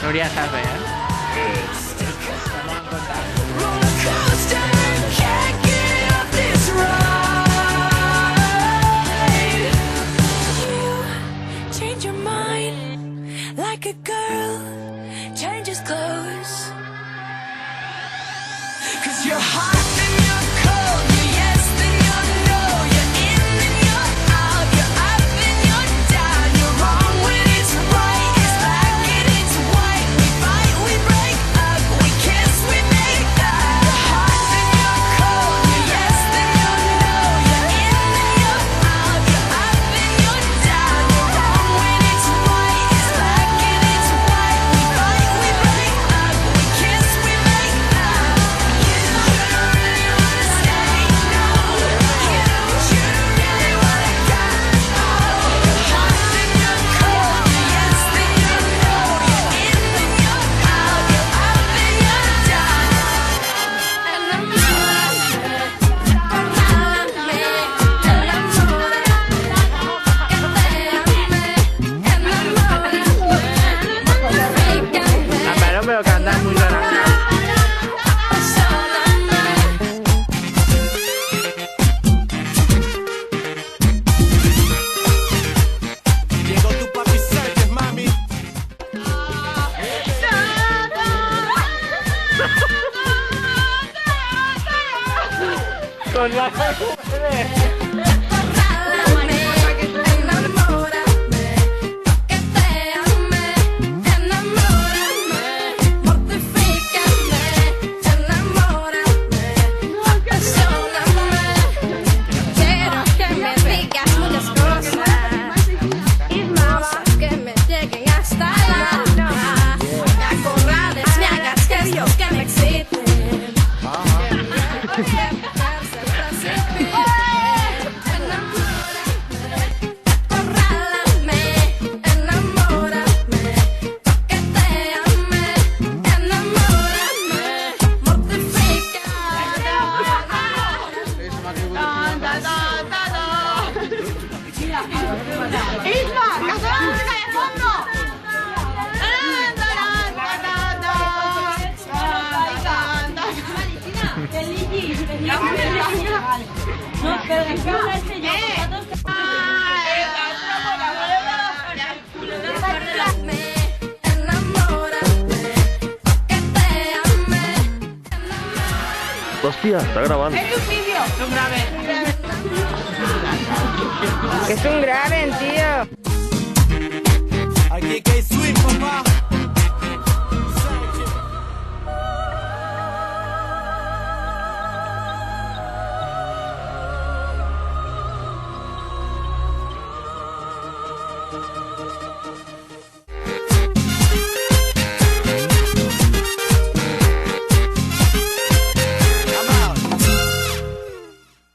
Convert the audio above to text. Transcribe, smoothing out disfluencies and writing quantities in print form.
Nuria sabe, ¿eh? Like a girl changes clothes, 'cause you're hot and you're cold, you're yes and you're no, you're in and you're out, you're up and you're down, you're wrong when it's right, it's black and it's white, we fight, we break up, we kiss, we make up. You're hot and you're cold, you're yes and you're no, you're in and you're out, you're up and you're down, you're wrong when it's right, it's black and it's white, we fight, we break up, we kiss, we make up. You really wanna stay, no, you really wanna go. You're hot and you're cold, you're yes and you're no, you're in and you're out, you're up and you're down. Vabbè, non veo cantare mucho nada. Llegó tu papi Sánchez, mami. Con la No, pero Hostia, está grabando. Es un vídeo. No grabes. Que es un graben, tío. Aquí que hay swing, papá.